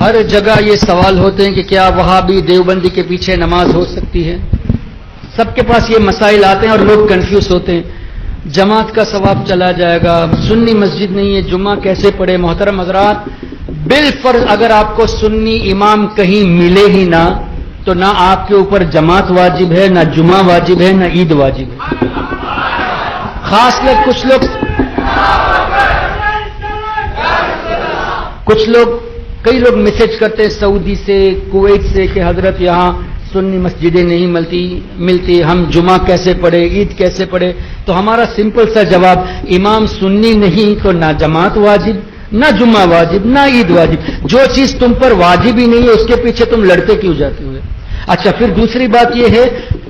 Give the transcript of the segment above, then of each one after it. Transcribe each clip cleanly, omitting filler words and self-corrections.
ہر جگہ یہ سوال ہوتے ہیں کہ کیا وہابی دیوبندی کے پیچھے نماز ہو سکتی ہے؟ سب کے پاس یہ مسائل آتے ہیں اور لوگ کنفیوز ہوتے ہیں. جماعت کا ثواب چلا جائے گا، سنی مسجد نہیں ہے، جمعہ کیسے پڑھے؟ محترم حضرات، بالفرض اگر آپ کو سنی امام کہیں ملے ہی نہ تو نہ آپ کے اوپر جماعت واجب ہے، نہ جمعہ واجب ہے، نہ عید واجب ہے. خاص کر کئی لوگ میسج کرتے ہیں سعودی سے، کویت سے کہ حضرت یہاں سنی مسجدیں نہیں ملتی، ہم جمعہ کیسے پڑھے، عید کیسے پڑھے؟ تو ہمارا سمپل سا جواب، امام سنی نہیں تو نہ جماعت واجب، نہ جمعہ واجب، نہ عید واجب. جو چیز تم پر واجب ہی نہیں ہے اس کے پیچھے تم لڑتے کیوں جاتے ہوئے؟ اچھا، پھر دوسری بات یہ ہے،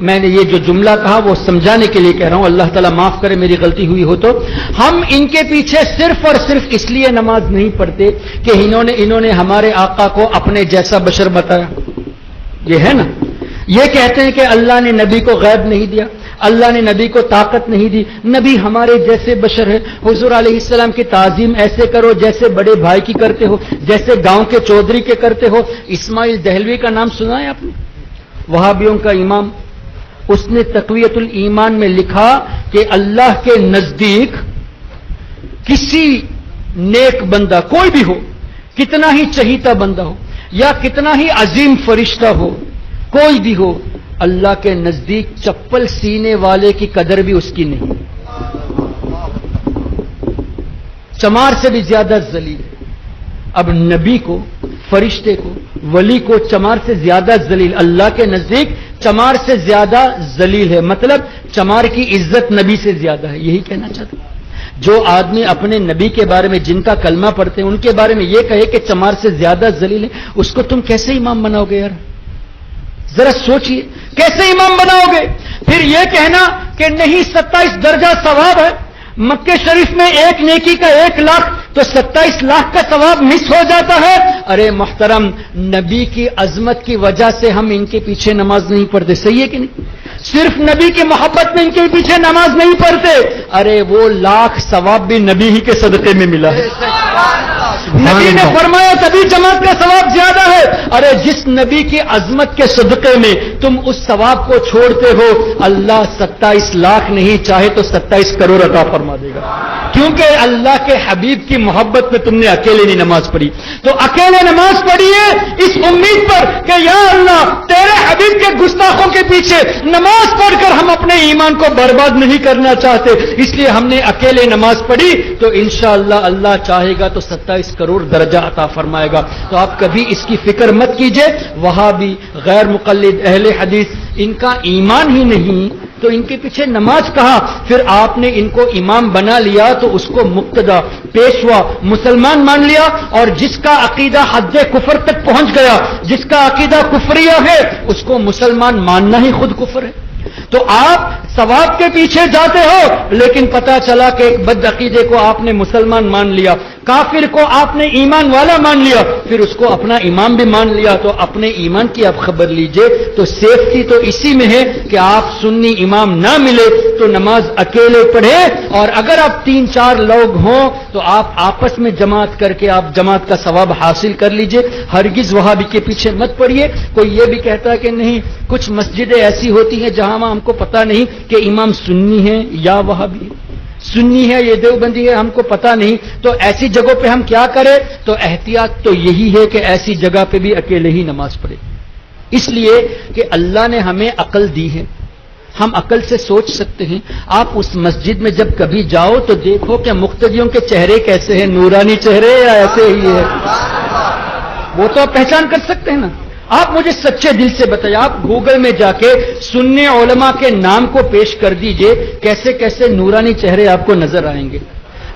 میں نے یہ جو جملہ کہا وہ سمجھانے کے لیے کہہ رہا ہوں، اللہ تعالیٰ معاف کرے میری غلطی ہوئی ہو تو. ہم ان کے پیچھے صرف اور صرف اس لیے نماز نہیں پڑھتے کہ انہوں نے ہمارے آقا کو اپنے جیسا بشر بتایا. یہ ہے نا، یہ کہتے ہیں کہ اللہ نے نبی کو غیب نہیں دیا، اللہ نے نبی کو طاقت نہیں دی، نبی ہمارے جیسے بشر ہے. حضور علیہ السلام کی تعظیم ایسے کرو جیسے بڑے بھائی کی کرتے ہو، جیسے گاؤں کے چودھری کے کرتے ہو. اسماعیل دہلوی کا نام سنا ہے آپ نے؟ وہابیوں کا امام. اس نے تقویت الایمان میں لکھا کہ اللہ کے نزدیک کسی نیک بندہ کوئی بھی ہو، کتنا ہی چہیتا بندہ ہو یا کتنا ہی عظیم فرشتہ ہو، کوئی بھی ہو، اللہ کے نزدیک چپل سینے والے کی قدر بھی اس کی نہیں، چمار سے بھی زیادہ ذلیل ہے. اب نبی کو، فرشتے کو، ولی کو چمار سے زیادہ ذلیل، اللہ کے نزدیک چمار سے زیادہ ذلیل ہے. مطلب چمار کی عزت نبی سے زیادہ ہے. یہی کہنا چاہتا ہوں. جو آدمی اپنے نبی کے بارے میں، جن کا کلمہ پڑھتے ہیں، ان کے بارے میں یہ کہے کہ چمار سے زیادہ ذلیل ہے، اس کو تم کیسے امام بناؤ گے یار؟ ذرا سوچئے کیسے امام بناؤ گے؟ پھر یہ کہنا کہ نہیں 27 درجہ ثواب ہے، مکہ شریف میں ایک نیکی کا 1 لاکھ تو 27 لاکھ کا ثواب مس ہو جاتا ہے. ارے محترم، نبی کی عظمت کی وجہ سے ہم ان کے پیچھے نماز نہیں پڑھتے، صحیح ہے کہ نہیں؟ صرف نبی کی محبت میں ان کے پیچھے نماز نہیں پڑھتے. ارے وہ لاکھ ثواب بھی نبی ہی کے صدقے میں ملا ہے. نبی نے فرمایا تبھی جماعت کا ثواب زیادہ ہے. ارے جس نبی کی عظمت کے صدقے میں تم اس ثواب کو چھوڑتے ہو، اللہ 27 لاکھ نہیں چاہے تو 27 کروڑ عطا فرما دے گا. کیونکہ اللہ کے حبیب کی محبت میں تم نے اکیلے نہیں نماز پڑھی. تو اکیلے نماز پڑھی ہے اس امید پر کہ یا اللہ تیرے حبیب کے گستاخوں کے پیچھے نماز پڑھ کر ہم اپنے ایمان کو برباد نہیں کرنا چاہتے، اس لیے ہم نے اکیلے نماز پڑھی. تو انشاءاللہ اللہ چاہے گا تو 27 کروڑ درجہ عطا فرمائے گا. تو آپ کبھی اس کی فکر مت کیجئے. وہابی، غیر مقلد، اہل حدیث، ان کا ایمان ہی نہیں تو ان کے پیچھے نماز کہا؟ پھر آپ نے ان کو امام بنا لیا تو اس کو مقتدا، پیشوا، مسلمان مان لیا. اور جس کا عقیدہ حد کفر تک پہنچ گیا، جس کا عقیدہ کفریہ ہے، اس کو مسلمان ماننا ہی خود کفر ہے. تو آپ ثواب کے پیچھے جاتے ہو لیکن پتا چلا کہ ایک بد عقیدے کو آپ نے مسلمان مان لیا، کافر کو آپ نے ایمان والا مان لیا، پھر اس کو اپنا امام بھی مان لیا. تو اپنے ایمان کی آپ خبر لیجئے. تو سیفٹی تو اسی میں ہے کہ آپ سنی امام نہ ملے تو نماز اکیلے پڑھے، اور اگر آپ 3-4 لوگ ہوں تو آپ آپس میں جماعت کر کے آپ جماعت کا ثواب حاصل کر لیجئے. ہرگز وہابی کے پیچھے مت پڑیے. کوئی یہ بھی کہتا ہے کہ نہیں کچھ مسجدیں ایسی ہوتی ہیں جہاں ہم کو پتہ نہیں کہ امام سنی ہے یا وہابی، سنی ہے یہ دیوبندی ہے، ہم کو پتہ نہیں. تو ایسی جگہوں پہ ہم کیا کریں؟ تو احتیاط تو یہی ہے کہ ایسی جگہ پہ بھی اکیلے ہی نماز پڑھے. اس لیے کہ اللہ نے ہمیں عقل دی ہے، ہم عقل سے سوچ سکتے ہیں. آپ اس مسجد میں جب کبھی جاؤ تو دیکھو کہ مقتدیوں کے چہرے کیسے ہیں، نورانی چہرے یا ایسے ہی ہے، وہ تو آپ پہچان کر سکتے ہیں نا. آپ مجھے سچے دل سے بتائیے، آپ گوگل میں جا کے سنی علماء کے نام کو پیش کر دیجئے، کیسے کیسے نورانی چہرے آپ کو نظر آئیں گے.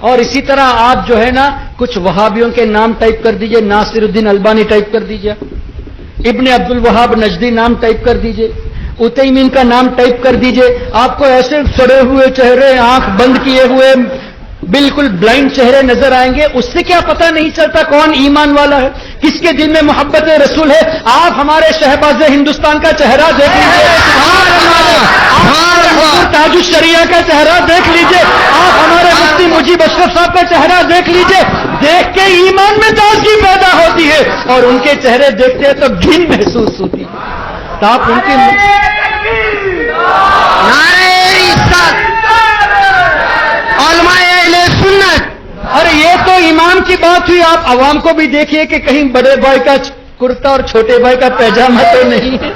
اور اسی طرح آپ جو ہے نا کچھ وہابیوں کے نام ٹائپ کر دیجئے، ناصر الدین البانی ٹائپ کر دیجئے، ابن عبد الوہاب نجدی نام ٹائپ کر دیجئے، عثیمین کا نام ٹائپ کر دیجئے. آپ کو ایسے سڑے ہوئے چہرے، آنکھ بند کیے ہوئے، بالکل بلائنڈ چہرے نظر آئیں گے. اس سے کیا پتہ نہیں چلتا کون ایمان والا ہے. کس کے دل میں محبت رسول ہے؟ آپ ہمارے شہباز ہندوستان کا چہرہ دیکھ لیجیے، تاج الشریعہ کا چہرہ دیکھ لیجیے، آپ ہمارے مفتی مجیب اشرف صاحب کا چہرہ دیکھ لیجیے، دیکھ کے ایمان میں تازگی پیدا ہوتی ہے، اور ان کے چہرے دیکھتے ہیں تو گھن محسوس ہوتی ہے۔ تو آپ ان کی علماء اہل سنت، ارے یہ تو ایمان کی بات ہوئی۔ آپ عوام کو بھی دیکھیے کہ کہیں بڑے بھائی کا کرتا اور چھوٹے بھائی کا پیجامہ تو نہیں ہے،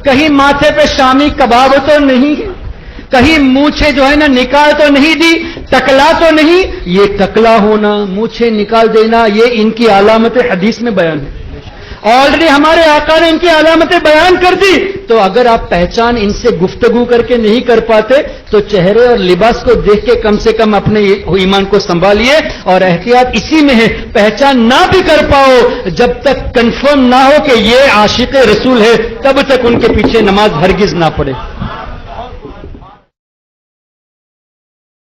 کہیں ماتھے پہ شامی کباب تو نہیں ہے، کہیں مونچھیں جو ہے نا نکال تو نہیں دی، ٹکلا تو نہیں۔ یہ ٹکلا ہونا، مونچھیں نکال دینا، یہ ان کی علامت حدیث میں بیان ہے۔ آلریڈی ہمارے آقا نے ان کی علامتیں بیان کر دی۔ تو اگر آپ پہچان ان سے گفتگو کر کے نہیں کر پاتے تو چہرے اور لباس کو دیکھ کے کم سے کم اپنے ایمان کو سنبھالیے، اور احتیاط اسی میں ہے، پہچان نہ بھی کر پاؤ جب تک کنفرم نہ ہو کہ یہ عاشق رسول ہے، تب تک ان کے پیچھے نماز ہرگز نہ پڑھے۔